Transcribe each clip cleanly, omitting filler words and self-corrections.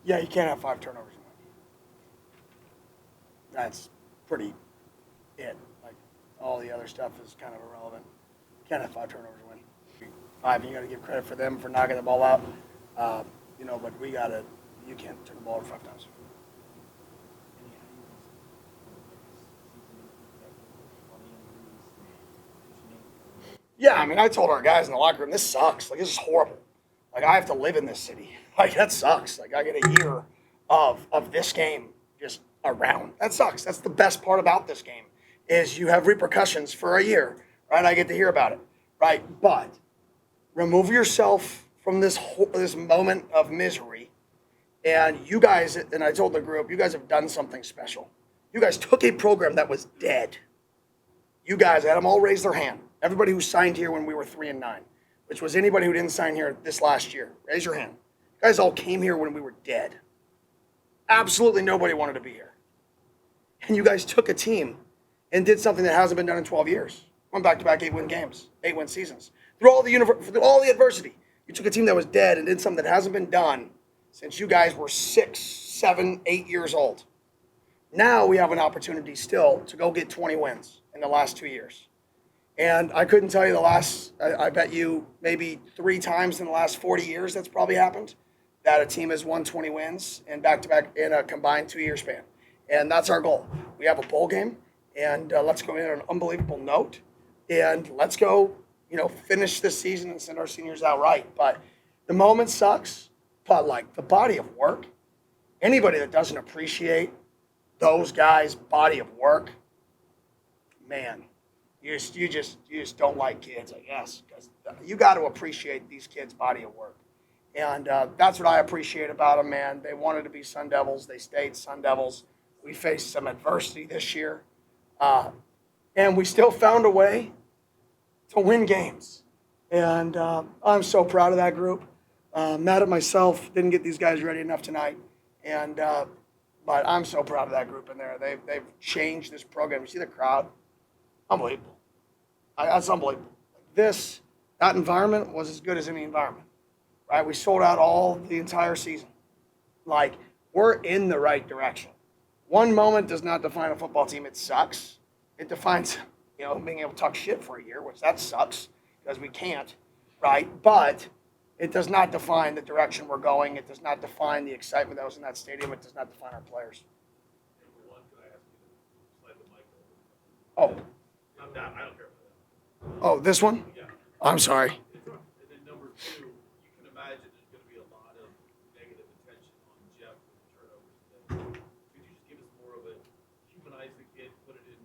Yeah, you can't have 5 turnovers in one. That's pretty it. Like, all the other stuff is kind of irrelevant. Can't have 5 turnovers in win. 5, and you got to give credit for them for knocking the ball out. But you can't turn the ball over 5 times. Yeah, I mean, I told our guys in the locker room, this sucks. Like, this is horrible. Like, I have to live in this city. Like, that sucks. Like, I get a year of this game just around. That sucks. That's the best part about this game is you have repercussions for a year, right? I get to hear about it, right? But remove yourself from this moment of misery, and you guys, and I told the group, you guys have done something special. You guys took a program that was dead. You guys had them all raise their hand. Everybody who signed here when we were 3-9, which was anybody who didn't sign here this last year, raise your hand. You guys all came here when we were dead. Absolutely nobody wanted to be here. And you guys took a team and did something that hasn't been done in 12 years. Went back-to-back 8-win games, 8-win seasons. Through all the adversity, you took a team that was dead and did something that hasn't been done since you guys were 6, 7, 8 years old. Now we have an opportunity still to go get 20 wins in the last 2 years. And I couldn't tell you I bet you maybe 3 times in the last 40 years that's probably happened, that a team has won 20 wins in back-to-back in a combined 2-year span. And that's our goal. We have a bowl game, and let's go in on an unbelievable note, and let's go, finish this season and send our seniors out right. But the moment sucks, but like the body of work, anybody that doesn't appreciate those guys' body of work, man, you just don't like kids, I guess, because you got to appreciate these kids' body of work. And that's what I appreciate about them, man. They wanted to be Sun Devils. They stayed Sun Devils. We faced some adversity this year, and we still found a way to win games. And I'm so proud of that group. Mad at myself, didn't get these guys ready enough tonight. And but I'm so proud of that group in there. They've changed this program. You see the crowd? Unbelievable. That's unbelievable. That environment was as good as any environment, right? We sold out the entire season. Like, we're in the right direction. One moment does not define a football team. It sucks. It defines, being able to talk shit for a year, which that sucks because we can't, right? But it does not define the direction we're going. It does not define the excitement that was in that stadium. It does not define our players. Number one, could I ask you to slide the mic over? Oh. I don't care about that. Oh, this one? Yeah. I'm sorry. And then number two, you can imagine there's going to be a lot of negative attention on Jeff with the turnovers today. Could you just give us more of a humanize the kid, put it in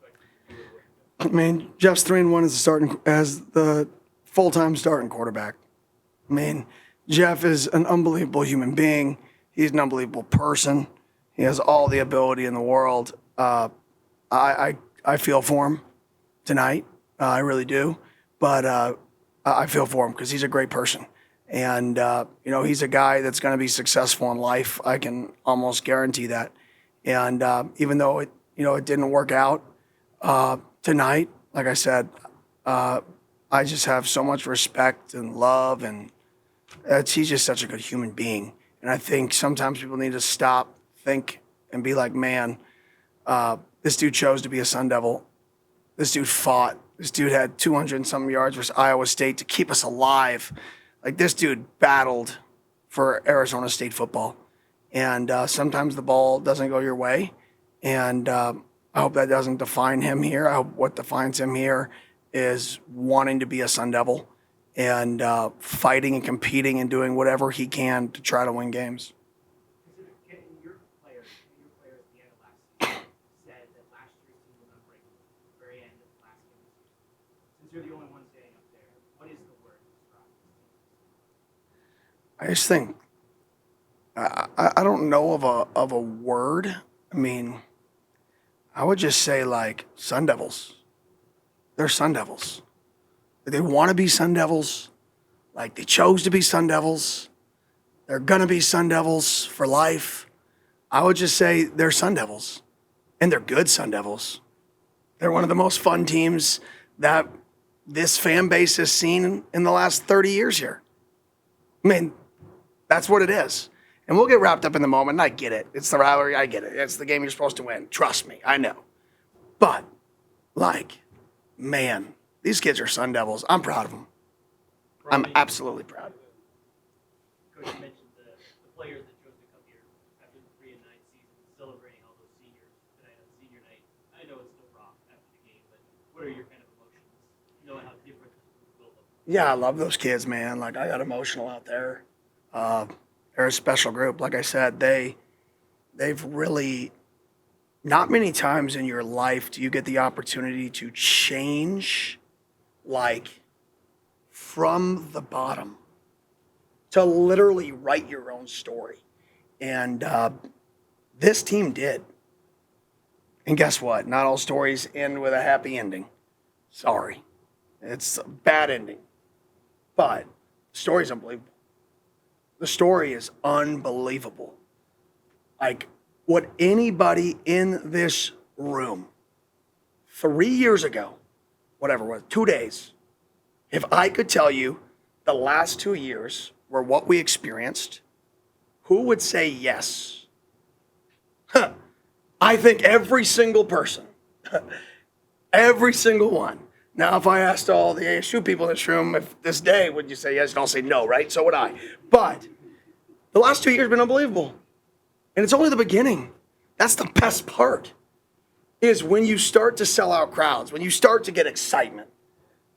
perspective? I mean, Jeff's 3-1 as the full-time starting quarterback. I mean, Jeff is an unbelievable human being. He's an unbelievable person. He has all the ability in the world. I feel for him tonight. I really do. But I feel for him because he's a great person. And, he's a guy that's going to be successful in life. I can almost guarantee that. And even though it didn't work out tonight, like I said, I just have so much respect and love, and he's just such a good human being. And I think sometimes people need to stop, think, and be like, man, this dude chose to be a Sun Devil. This dude fought. This dude had 200 and some yards versus Iowa State to keep us alive. Like, this dude battled for Arizona State football. And sometimes the ball doesn't go your way. And I hope that doesn't define him here. I hope what defines him here is wanting to be a Sun Devil and fighting and competing and doing whatever he can to try to win games. Your players at the end of last season said that last year's team was unbreakable at the very end of the last game of the season. Since you're the only one standing up there, what is the word to describe this team? I just think I don't know of a word. I mean, I would just say like Sun Devils. They're Sun Devils. They want to be Sun Devils. Like, they chose to be Sun Devils. They're gonna be Sun Devils for life. I would just say they're Sun Devils, and they're good Sun Devils. They're one of the most fun teams that this fan base has seen in the last 30 years here. I mean, that's what it is. And we'll get wrapped up in the moment, and I get it. It's the rivalry. I get it. It's the game you're supposed to win. Trust me. I know. But, man, these kids are Sun Devils. I'm proud of them. I'm absolutely proud. Coach, you mentioned the players that chose to come here after the 3-9 season, celebrating all those seniors tonight on senior night. I know it's still raw after the game, but what are your kind of emotions, knowing how different this group will look? Yeah, I love those kids, man. I got emotional out there. They're a special group. Like I said, they've really, not many times in your life do you get the opportunity to change, from the bottom, to literally write your own story. And this team did. And guess what? Not all stories end with a happy ending. Sorry. It's a bad ending. But the story's unbelievable. The story is unbelievable. What anybody in this room 3 years ago, whatever it was, 2 days, if I could tell you the last 2 years were what we experienced, who would say yes? I think every single person, every single one. Now, if I asked all the ASU people in this room if this day, would you say yes? And I'll say no, right? So would I. But the last 2 years have been unbelievable. And it's only the beginning. That's the best part, is when you start to sell out crowds, when you start to get excitement.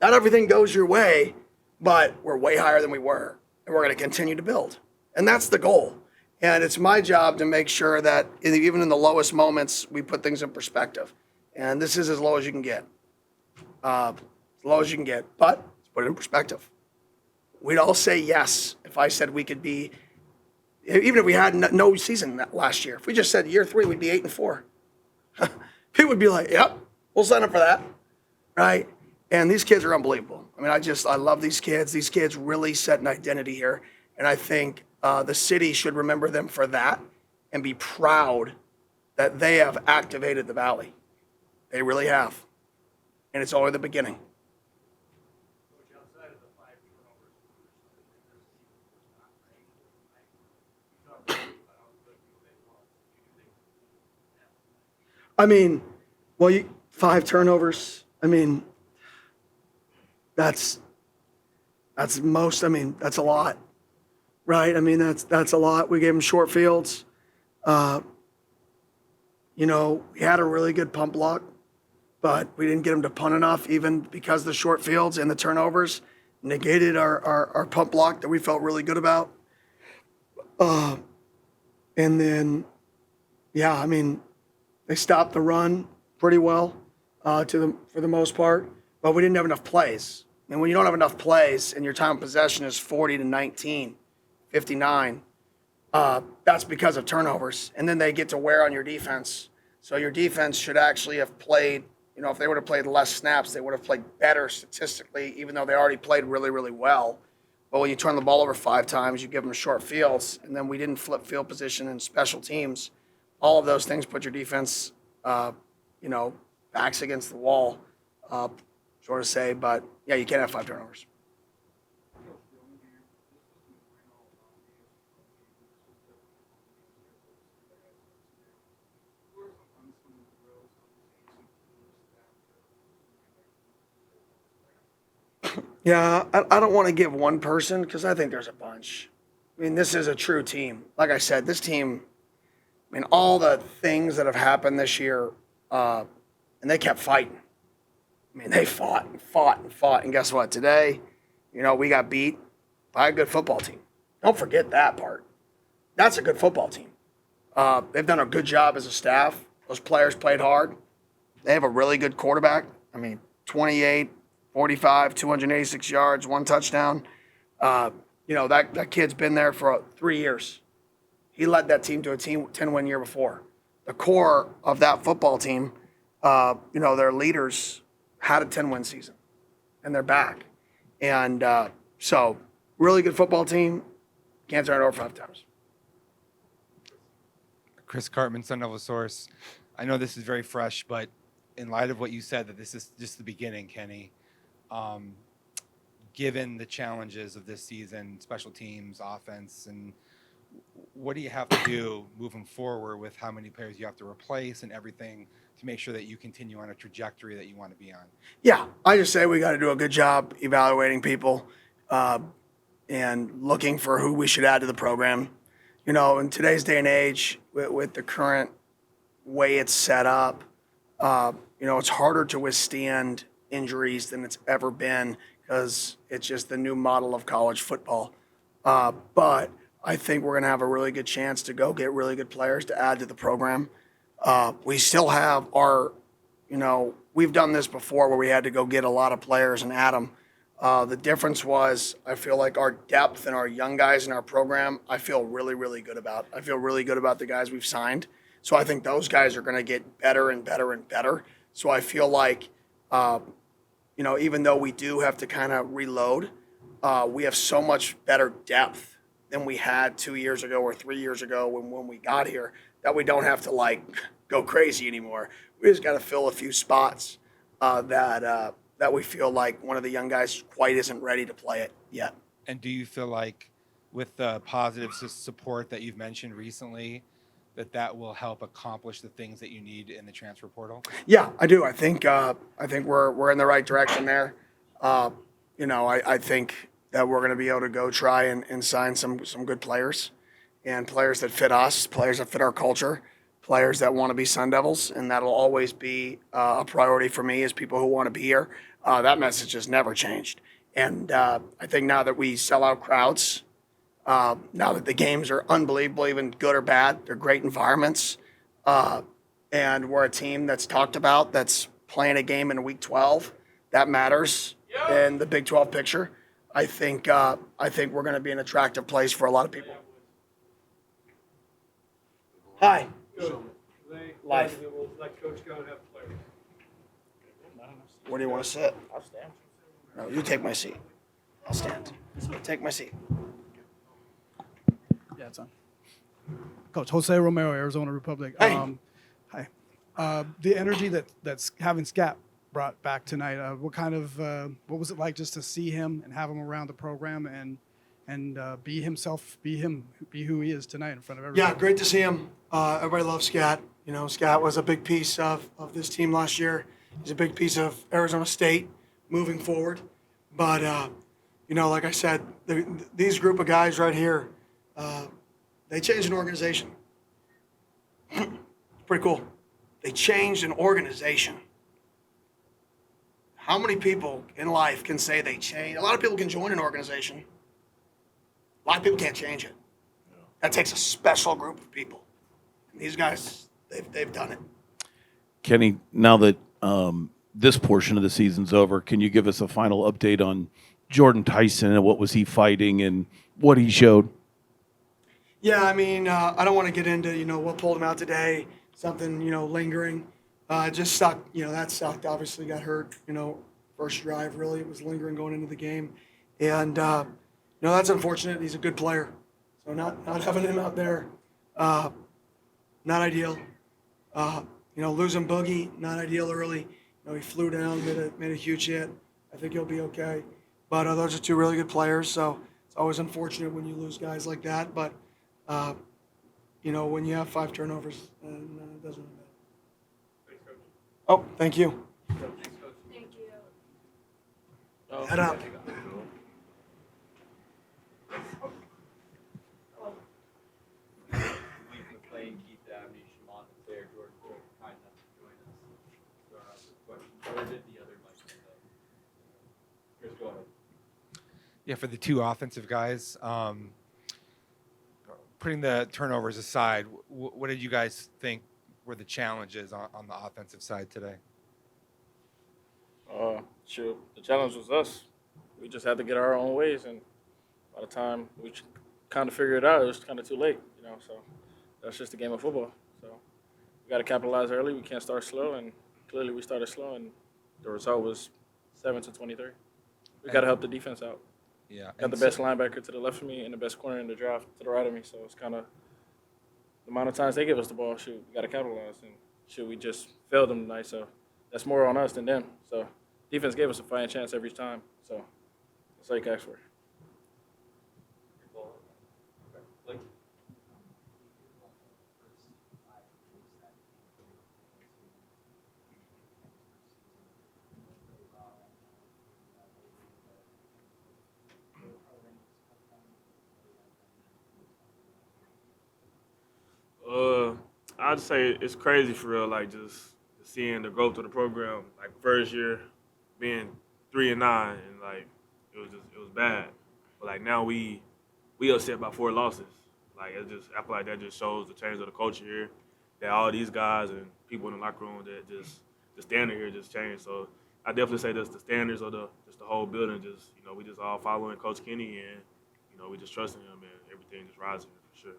Not everything goes your way, but we're way higher than we were. And we're going to continue to build. And that's the goal. And it's my job to make sure that even in the lowest moments, we put things in perspective. And this is as low as you can get. As low as you can get. But let's put it in perspective. We'd all say yes if I said we could be, even if we had no season last year. If we just said year 3, we'd be 8-4. People would be like, yep, we'll sign up for that. Right? And these kids are unbelievable. I mean, I love these kids. These kids really set an identity here. And I think the city should remember them for that and be proud that they have activated the Valley. They really have. And it's only the beginning. Coach, outside of the 5 turnovers, you talked about how good they lost. Do you think? I mean, 5 turnovers. I mean, that's most. I mean, that's a lot, right? I mean, that's a lot. We gave them short fields. We had a really good pump block, but we didn't get them to punt enough, even because the short fields and the turnovers negated our pump block that we felt really good about. And then, I mean, they stopped the run pretty well for the most part, but we didn't have enough plays. And when you don't have enough plays and your time of possession is 40-19, 59, that's because of turnovers. And then they get to wear on your defense. So your defense should actually have played, if they would have played less snaps, they would have played better statistically, even though they already played really, really well. But when you turn the ball over 5 times, you give them short fields, and then we didn't flip field position and special teams. All of those things put your defense, backs against the wall, sort of say. But, yeah, you can't have 5 turnovers. Yeah, I don't want to give one person because I think there's a bunch. I mean, this is a true team. Like I said, this team, all the things that have happened this year, and they kept fighting. They fought and fought and fought. And guess what? Today, we got beat by a good football team. Don't forget that part. That's a good football team. They've done a good job as a staff. Those players played hard. They have a really good quarterback. 28, 45, 286 yards, 1 touchdown. That kid's been there for 3 years. He led that team to a 10-win year before. The core of that football team, their leaders had a 10-win season, and they're back. And so, really good football team. Can't turn it over 5 times. Chris Cartman, Sun Devil Source. I know this is very fresh, but in light of what you said, that this is just the beginning, Kenny, given the challenges of this season, special teams, offense, and what do you have to do moving forward with how many players you have to replace and everything to make sure that you continue on a trajectory that you want to be on? Yeah, I just say we got to do a good job evaluating people and looking for who we should add to the program. You know, in today's day and age, with the current way it's set up, you know, it's harder to withstand injuries than it's ever been because it's just the new model of college football. But I think we're going to have a really good chance to go get really good players to add to the program. We still have our, you know, we've done this before where we had to go get a lot of players and add them. The difference was I feel like our depth and our young guys in our program, I feel really, really good about. I feel really good about the guys we've signed. So I think those guys are going to get better and better and better. So I feel like, you know, even though we do have to kind of reload, we have so much better depth than we had 2 years ago or 3 years ago when we got here that we don't have to like go crazy anymore. We just got to fill a few spots that we feel like one of the young guys quite isn't ready to play it yet. And do you feel like with the positive support that you've mentioned recently, that will help accomplish the things that you need in the transfer portal? Yeah, I do. I think we're in the right direction there. You know, I think that we're going to be able to go try and sign some good players and players that fit us, players that fit our culture, players that want to be Sun Devils, and that'll always be a priority for me as people who want to be here. That message has never changed. And I think now that we sell out crowds, now that the games are unbelievable, even good or bad, they're great environments, and we're a team that's talked about, that's playing a game in Week 12, that matters in the Big 12 picture. I think we're going to be an attractive place for a lot of people. Hi. Life. We'll let Coach go and have players. Where do you want to sit? I'll stand. No, you take my seat. I'll stand. Take my seat. Yeah, it's on. Coach Jose Romero, Arizona Republic. Hey. Hi. The energy that's having Scat brought back tonight. What was it like just to see him and have him around the program and be himself, be who he is tonight in front of everybody? Yeah, great to see him. Everybody loves Scat. You know, Scat was a big piece of this team last year. He's a big piece of Arizona State moving forward. But, you know, like I said, these group of guys right here, they changed an organization. It's pretty cool. They changed an organization. How many people in life can say they changed? A lot of people can join an organization. A lot of people can't change it. That takes a special group of people. And these guys, they've done it. Kenny, now that this portion of the season's over, can you give us a final update on Jordan Tyson and what was he fighting and what he showed? Yeah, I mean, I don't want to get into, you know, what pulled him out today, something, you know, lingering. Just sucked, you know, that sucked. Obviously got hurt, you know, first drive, really. It was lingering going into the game. And, you know, that's unfortunate. He's a good player. So not having him out there, not ideal. You know, losing Boogie, not ideal early. You know, he flew down, made a huge hit. I think he'll be okay. But those are two really good players, so it's always unfortunate when you lose guys like that. But, you know, when you have 5 turnovers, it doesn't matter. Thanks, Coach. Oh, thank you. Thanks, Coach. Thank you. Head up. McClain, Abney, Chamon, Metayer, Crook, kind enough to join us. Start off with questions. Or did the other mic stand up? Chris, go ahead. Yeah, for the two offensive guys, putting the turnovers aside, what did you guys think were the challenges on the offensive side today? Shoot, the challenge was us. We just had to get our own ways, and by the time we kind of figured it out, it was kind of too late, you know. So that's just the game of football. So we got to capitalize early. We can't start slow, and clearly we started slow, and the result was 7-23. We got to help the defense out. Yeah, Got the best linebacker to the left of me and the best corner in the draft to the right of me. So it's kind of the amount of times they give us the ball. Shoot, we got to capitalize, and shoot, we just failed them tonight. So that's more on us than them. So defense gave us a fighting chance every time. So that's all you can ask for. Okay. Blake? I'd say it's crazy for real, like just seeing the growth of the program. Like first year being 3-9, and like it was bad. But like now we upset by 4 losses. Like I feel like that just shows the change of the culture here. That all these guys and people in the locker room, that just the standard here just changed. So I definitely say that's the standards of the whole building. Just we just all following Coach Kenny, and we just trusting him, and everything just rising for sure.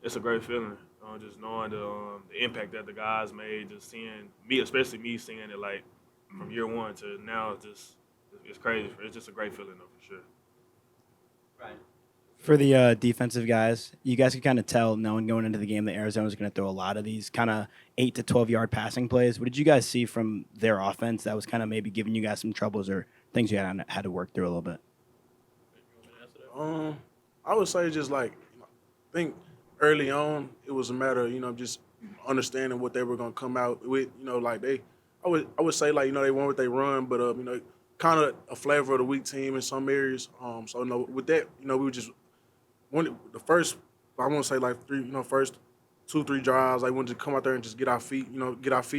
It's a great feeling, just knowing the impact that the guys made. Just seeing me, especially me, seeing it like from year one to now, it's crazy. It's just a great feeling though, for sure. Right. For the defensive guys, you guys could kind of tell, knowing going into the game, that Arizona was going to throw a lot of these kind of 8 to 12-yard passing plays. What did you guys see from their offense that was kind of maybe giving you guys some troubles or things you had to work through a little bit? I would say just like, I think early on it was a matter of, just understanding what they were going to come out with. Like I would say like, they want what they run, but kind of a flavor of the weak team in some areas. So with that, we were just the first, I want to say like first 2-3 drives, I wanted to come out there and just get our feet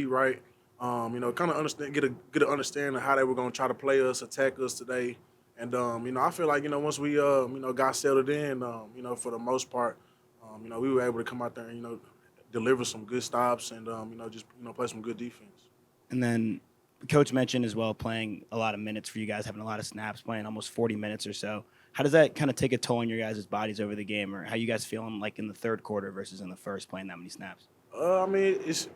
right. Kind of understand, get an understanding of how they were going to try to play us, attack us today. And I feel like once we got settled in, for the most part, we were able to come out there and deliver some good stops and just play some good defense. And then Coach mentioned as well playing a lot of minutes for you guys, having a lot of snaps, playing almost 40 minutes or so. How does that kind of take a toll on your guys' bodies over the game, or how you guys feeling like in the third quarter versus in the first, playing that many snaps? I mean, it's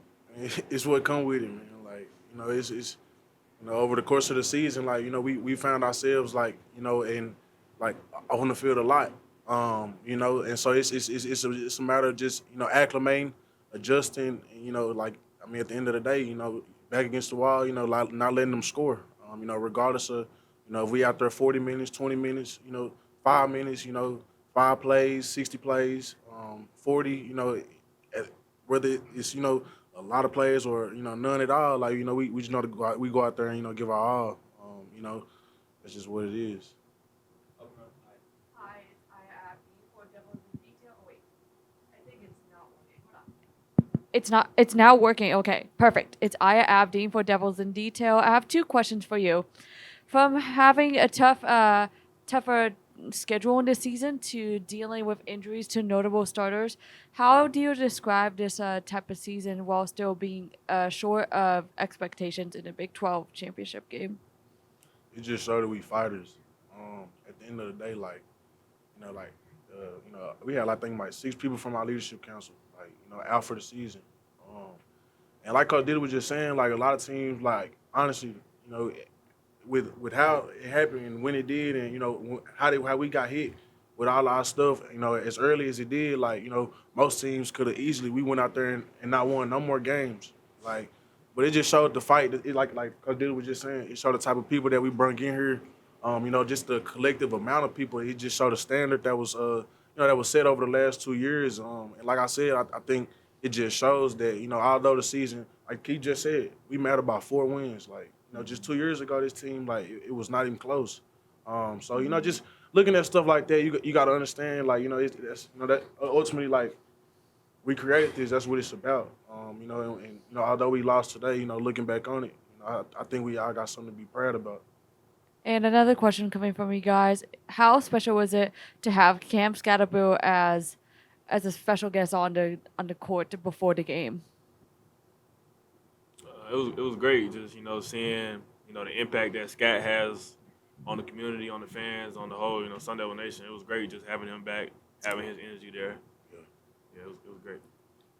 what come with it, man. Like it's over the course of the season, like we found ourselves like in like on the field a lot, and so it's a matter of just acclimating, adjusting, like I mean at the end of the day, back against the wall, not letting them score, regardless of if we out there 40 minutes, 20 minutes, 5 minutes, 5 plays, 60 plays, 40, whether it's a lot of plays or none at all, like we just know to go out there and give our all, that's just what it is. Hi, it's Aya Abney for Devils in Detail. Oh wait, I think it's not working. Hold on. It's now working. Okay, perfect. It's Aya Abdeen for Devils in Detail. I have 2 questions for you. From having a tougher schedule in this season to dealing with injuries to notable starters, how do you describe this type of season while still being short of expectations in a Big 12 championship game? It just showed that we fighters. At the end of the day, we had I think like 6 people from our leadership council, out for the season. And like Coach Diddy was just saying, like a lot of teams, like honestly, with how it happened and when it did, and how we got hit with all our stuff, as early as it did, most teams could have easily we went out there and not won no more games, but it just showed the fight. It like Coach Diddy was just saying, it showed the type of people that we brought in here, just the collective amount of people. It just showed a standard that was that was set over the last 2 years, and like I said, I think it just shows that although the season, like Keith just said, we mad about 4 wins, just 2 years ago, this team, it was not even close. So, just looking at stuff like that, you got to understand, that ultimately, we created this. That's what it's about. And although we lost today, looking back on it, I think we all got something to be proud about. And another question coming from you guys: how special was it to have Cam Scatterbill as a special guest on the court before the game? It was great, just seeing the impact that Scat has on the community, on the fans, on the whole Sun Devil Nation. It was great just having him back, having his energy there. Yeah, it was great.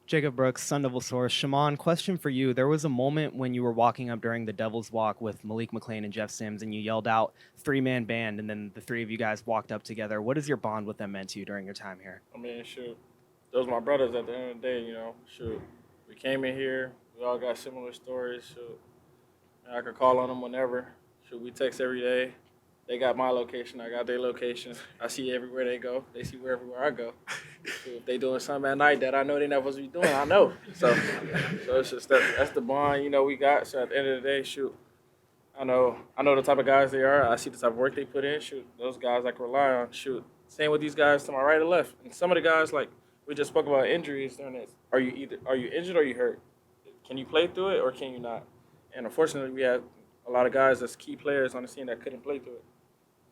Jacob Brooks, Sun Devil Source. Chamon, question for you. There was a moment when you were walking up during the Devil's Walk with Malik, McClain, and Jeff Sims, and you yelled out 3-man band, and then the 3 of you guys walked up together. What has your bond with them meant to you during your time here? I mean, those my brothers at the end of the day, we came in here, we all got similar stories, I could call on them whenever, we text every day. They got my location, I got their location. I see everywhere they go, they see everywhere I go. If they doing something at night that I know they not supposed to be doing, I know. So it's just that's the bond, we got. So at the end of the day, I know the type of guys they are. I see the type of work they put in. Shoot, those guys I can rely on. Shoot, same with these guys to my right or left. And some of the guys, like we just spoke about injuries during this. Are you injured or are you hurt? Can you play through it or can you not? And unfortunately, we had a lot of guys that's key players on the team that couldn't play through it.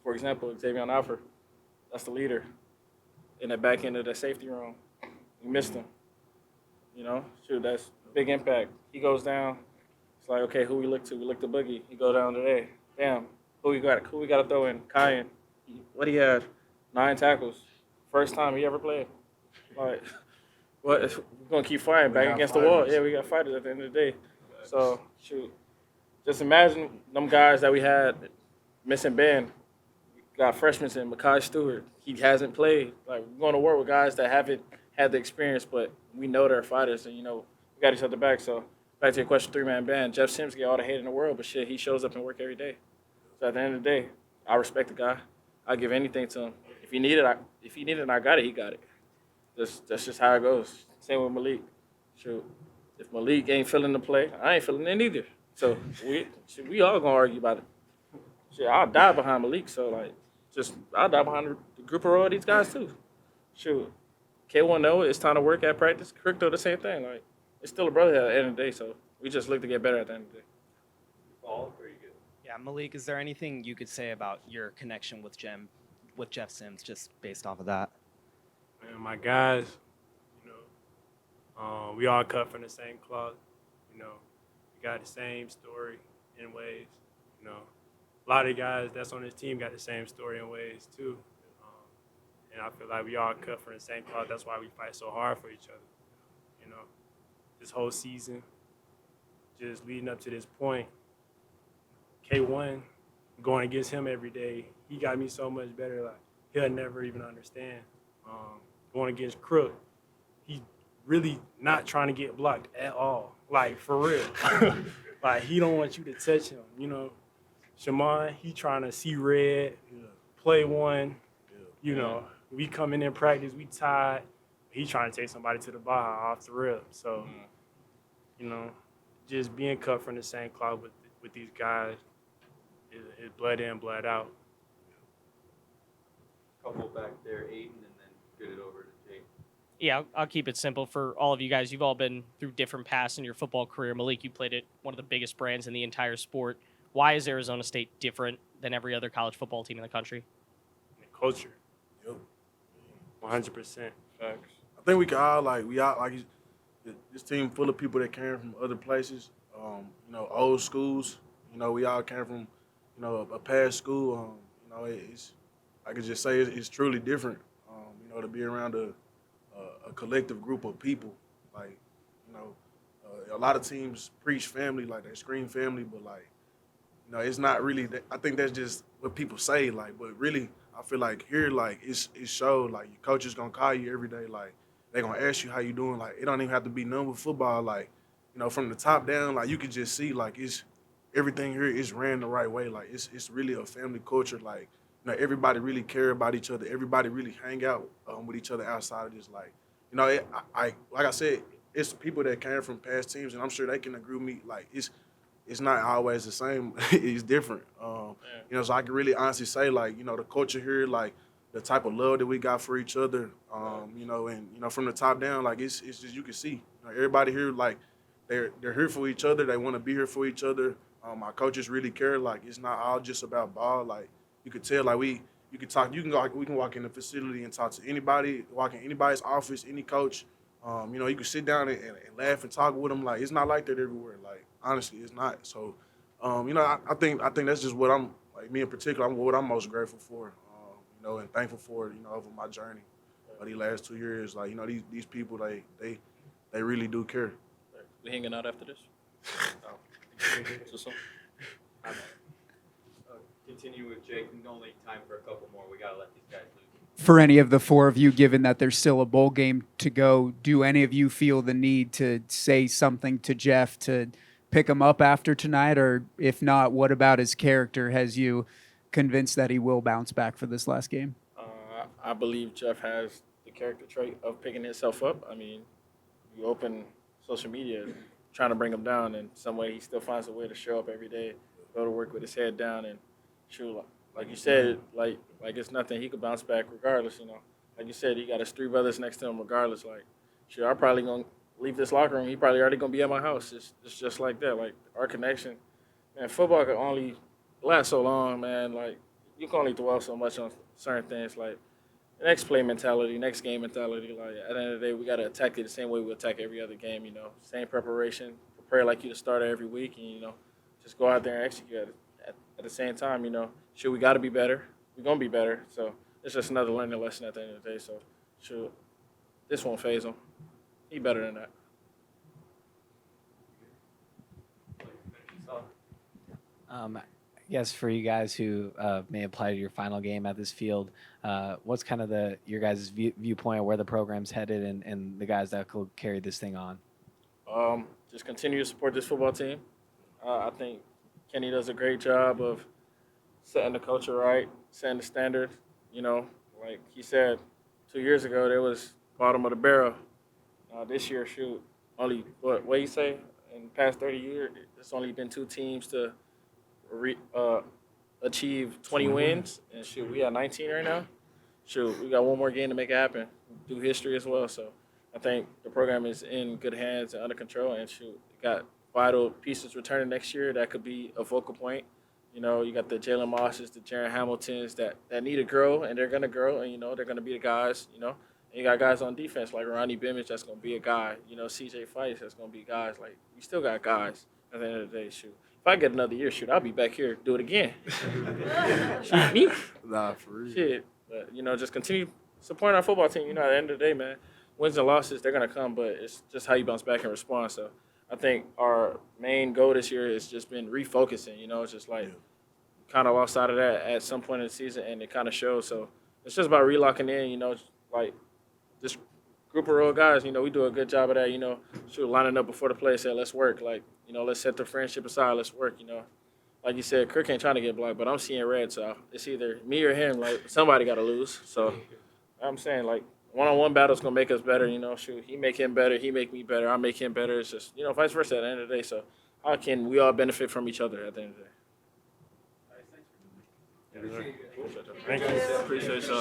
For example, Xavier Alford, that's the leader in the back end of the safety room. We missed him. You know, shoot, that's big impact. He goes down. It's like, okay, who we look to? We look to Boogie. He go down today. Damn, who we got to throw in? Kyan. What he had? 9 tackles. First time he ever played. Like, what? We're gonna keep fighting back against the wall. Yeah, we got fighters at the end of the day. So shoot, just imagine them guys that we had missing Ben. We got freshmen in Mekhi Stewart. He hasn't played. Like, we're going to work with guys that haven't had the experience, but we know they're fighters, and we got each other back. So back to your question, 3-man band. Jeff Sims get all the hate in the world, but shit, he shows up and work every day. So at the end of the day, I respect the guy. I give anything to him. If he needed it, and I got it, he got it. That's just how it goes. Same with Malik. Shoot, if Malik ain't feeling the play, I ain't feeling it either. So we all gonna argue about it. Shit, I'll die behind Malik. So I'll die behind the group of all these guys too. Shoot, K1 know it's time to work at practice. Crook do the same thing. Like, it's still a brotherhood at the end of the day. So we just look to get better at the end of the day. All pretty good. Yeah, Malik, is there anything you could say about your connection with Jeff Sims, just based off of that? Man, my guys, we all cut from the same cloth. We got the same story in ways. A lot of the guys that's on this team got the same story in ways too. And I feel like we all cut from the same cloth. That's why we fight so hard for each other. This whole season, just leading up to this point, K1, going against him every day, he got me so much better. Like, he'll never even understand. Going against Crook, he's really not trying to get blocked at all. Like, for real. Like, he don't want you to touch him, Chamon, he trying to see red, play one. We come in practice, we tired. He trying to take somebody to the bar off the rip. So, just being cut from the same cloth with these guys is blood in, blood out. Couple back there, Aiden, and then get it over to Jake. Yeah, I'll keep it simple for all of you guys. You've all been through different paths in your football career. Malik, you played at one of the biggest brands in the entire sport. Why is Arizona State different than every other college football team in the country? Culture. Yep. 100%. Facts. I think we can all this team full of people that came from other places, old schools. We all came from, a past school. I could just say it's truly different. To be around a collective group of people. Like, a lot of teams preach family, like they scream family, but it's not really. I think that's just what people say. Like, but really, I feel like here, it's showed. Like, your coach is gonna call you every day. Like, they gonna ask you how you doing. Like, it don't even have to be none with football. Like, from the top down, like you can just see it's everything here is ran the right way. Like, it's really a family culture. Like, everybody really care about each other. Everybody really hang out with each other outside of this. Like, like I said, it's people that came from past teams, and I'm sure they can agree with me. Like, it's not always the same. It's different. So I can really honestly say, the culture here, like the type of love that we got for each other, and from the top down, like it's just you can see everybody here, like they're here for each other. They want to be here for each other. My coaches really care. Like, it's not all just about ball. Like, you could tell, like we can talk. We can walk in the facility and talk to anybody. Walk in anybody's office, any coach. You can sit down and laugh and talk with them. Like, it's not like that everywhere. Like, honestly, it's not. So, I think that's just what I'm, like, me in particular, what I'm most grateful for, and thankful for, over my journey. These last 2 years, like, these people, they really do care. We hanging out after this? Continue with Jake, and only time for a couple more. We got to let these guys lose. For any of the four of you, given that there's still a bowl game to go, do any of you feel the need to say something to Jeff to pick him up after tonight? Or if not, what about his character has you convinced that he will bounce back for this last game? I believe Jeff has the character trait of picking himself up. I mean, you open social media trying to bring him down, and some way he still finds a way to show up every day go to work with his head down and shoot. Like you said, like it's nothing. He could bounce back regardless. You know, like you said, he got his 3 brothers next to him regardless. Like, sure, I'm probably gonna leave this locker room. He probably already gonna be at my house. It's just like that. Like our connection, man. Football can only last so long, man. Like you can only dwell so much on certain things. Like next play mentality, next game mentality. Like at the end of the day, we gotta attack it the same way we attack every other game. You know, same preparation, prepare like you the starter every week, and you know, just go out there and execute it. At the same time, you know, sure, we got to be better. We're going to be better. So it's just another learning lesson at the end of the day. So, sure, this won't phase him. He better than that. I guess for you guys who may apply to your final game at this field, what's kind of your guys' viewpoint of where the program's headed and the guys that could carry this thing on? Just continue to support this football team. I think Kenny does a great job of setting the culture right, setting the standard. You know, like he said 2 years ago, there was bottom of the barrel. This year, shoot, only, what you say? In the past 30 years, there's only been 2 teams to achieve 20 wins. And shoot, we got 19 right now. Shoot, we got one more game to make it happen. Do history as well. So I think the program is in good hands and under control. And shoot, we got vital pieces returning next year that could be a focal point. You know, you got the Jalen Mosses, the Jaron Hamiltons that need to grow, and they're going to grow, and, you know, they're going to be the guys, you know. And you got guys on defense like Ronnie Bimmich that's going to be a guy. You know, CJ Fice that's going to be guys. Like, we still got guys at the end of the day. Shoot, if I get another year, shoot, I'll be back here, do it again. Shoot, me? Nah, for real. Shit. But, you know, just continue supporting our football team. You know, at the end of the day, man, wins and losses, they're going to come, but it's just how you bounce back and respond. So I think our main goal this year has just been refocusing. You know, it's just like kind of lost out of that at some point in the season, and it kind of shows. So it's just about relocking in. You know, like this group of real guys. You know, we do a good job of that. You know, lining up before the play, say let's work. Like, you know, let's set the friendship aside. Let's work. You know, like you said, Crook ain't trying to get blocked, but I'm seeing red. So it's either me or him. Like somebody got to lose. So I'm saying like. One-on-one battle's gonna make us better, you know. Shoot, he make him better, he make me better, I make him better. It's just, you know, vice versa at the end of the day. So how can we all benefit from each other at the end of the day? Thank you. Appreciate y'all.